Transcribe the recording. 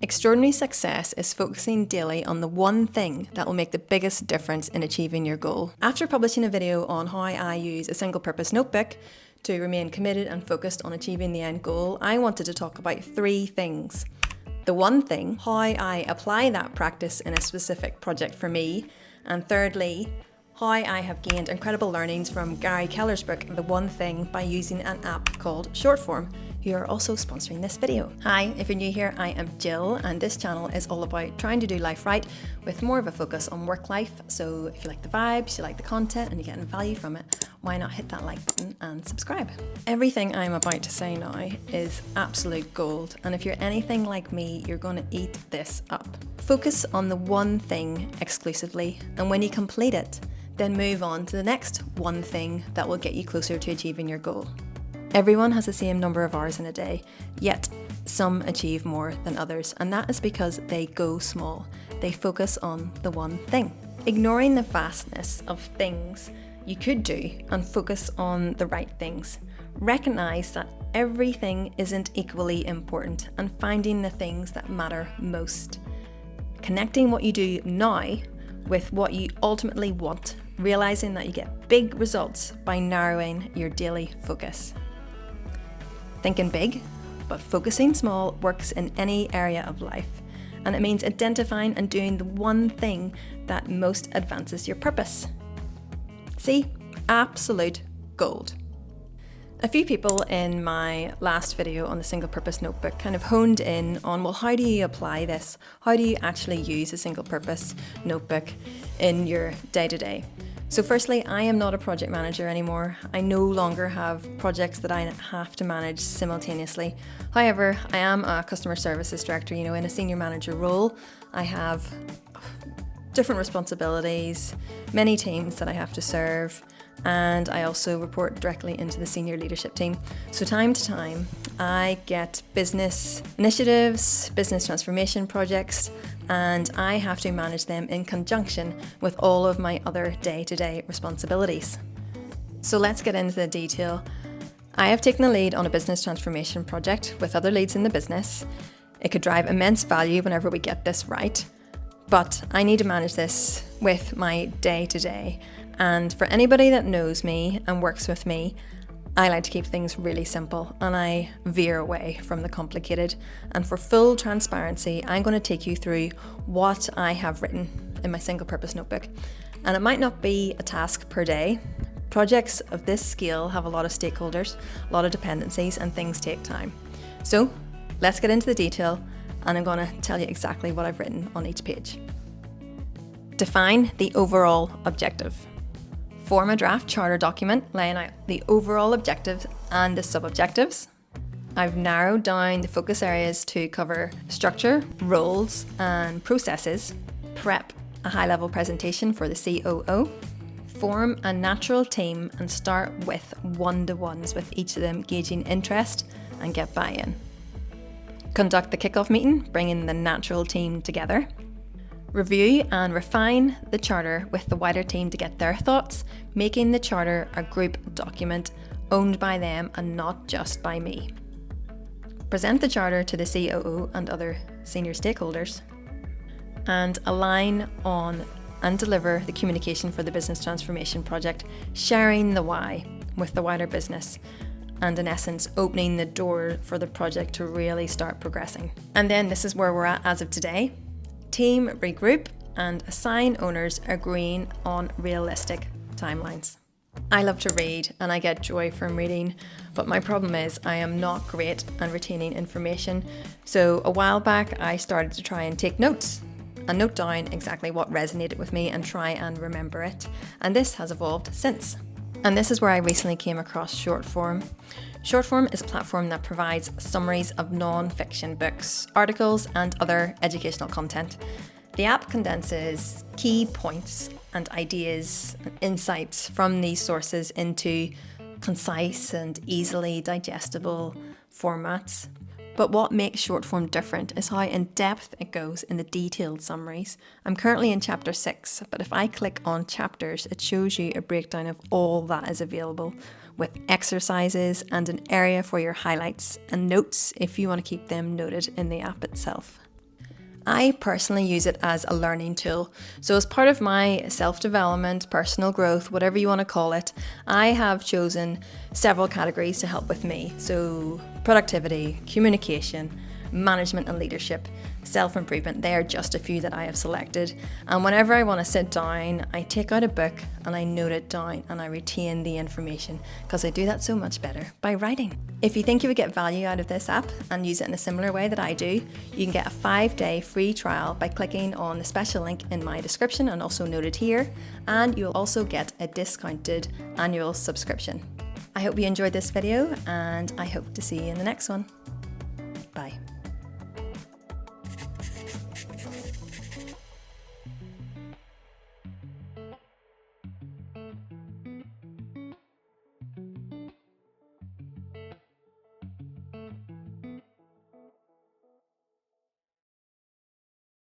Extraordinary success is focusing daily on the one thing that will make the biggest difference in achieving your goal. After publishing a video on how I use a single-purpose notebook to remain committed and focused on achieving the end goal, I wanted to talk about 3 things. The one thing, how I apply that practice in a specific project for me, and thirdly, how I have gained incredible learnings from Gary Keller's book, The One Thing, by using an app called Shortform, who are also sponsoring this video. Hi, if you're new here, I am Jill, and this channel is all about trying to do life right with more of a focus on work life. So if you like the vibes, you like the content, and you're getting value from it, why not hit that like button and subscribe? Everything I'm about to say now is absolute gold, and if you're anything like me, you're going to eat this up. Focus on the one thing exclusively, and when you complete it, then move on to the next one thing that will get you closer to achieving your goal. Everyone has the same number of hours in a day, yet some achieve more than others, and that is because they go small. They focus on the one thing. Ignoring the vastness of things you could do and focus on the right things. Recognize that everything isn't equally important and finding the things that matter most. Connecting what you do now with what you ultimately want, realizing that you get big results by narrowing your daily focus. Thinking big, but focusing small works in any area of life, and it means identifying and doing the one thing that most advances your purpose. See? Absolute gold. A few people in my last video on the single purpose notebook kind of honed in on, well, how do you apply this? How do you actually use a single purpose notebook in your day-to-day? So firstly, I am not a project manager anymore. I no longer have projects that I have to manage simultaneously. However, I am a customer services director, in a senior manager role. I have different responsibilities, many teams that I have to serve, and I also report directly into the senior leadership team. So time to time, I get business initiatives, business transformation projects, and I have to manage them in conjunction with all of my other day-to-day responsibilities. So let's get into the detail. I have taken the lead on a business transformation project with other leads in the business. It could drive immense value whenever we get this right, but I need to manage this with my day-to-day. And for anybody that knows me and works with me, I like to keep things really simple and I veer away from the complicated. And for full transparency, I'm going to take you through what I have written in my single purpose notebook. And it might not be a task per day. Projects of this scale have a lot of stakeholders, a lot of dependencies, and things take time. So let's get into the detail, and I'm going to tell you exactly what I've written on each page. Define the overall objective. Form a draft charter document laying out the overall objectives and the sub-objectives. I've narrowed down the focus areas to cover structure, roles, and processes. Prep a high-level presentation for the COO. Form a natural team and start with one-to-ones with each of them, gauging interest and get buy-in. Conduct the kickoff meeting, bringing the natural team together. Review and refine the charter with the wider team to get their thoughts, making the charter a group document owned by them and not just by me. Present the charter to the COO and other senior stakeholders, and align on and deliver the communication for the business transformation project, sharing the why with the wider business, and in essence, opening the door for the project to really start progressing. And then this is where we're at as of today. Team regroup and assign owners agreeing on realistic timelines. I love to read and I get joy from reading, but my problem is I am not great at retaining information. So a while back I started to try and take notes and note down exactly what resonated with me and try and remember it. And this has evolved since. And this is where I recently came across Shortform. Shortform is a platform that provides summaries of non-fiction books, articles, and other educational content. The app condenses key points and ideas and insights from these sources into concise and easily digestible formats. But what makes Shortform different is how in-depth it goes in the detailed summaries. I'm currently in chapter 6, but if I click on chapters, it shows you a breakdown of all that is available, with exercises and an area for your highlights and notes if you want to keep them noted in the app itself. I personally use it as a learning tool. So as part of my self-development, personal growth, whatever you want to call it, I have chosen several categories to help with me. So productivity, communication, management and leadership, self-improvement, they are just a few that I have selected. And whenever I want to sit down, I take out a book and I note it down and I retain the information, because I do that so much better by writing. If you think you would get value out of this app and use it in a similar way that I do, you can get a 5-day free trial by clicking on the special link in my description and also noted here, and you'll also get a discounted annual subscription. I hope you enjoyed this video and I hope to see you in the next one. Bye.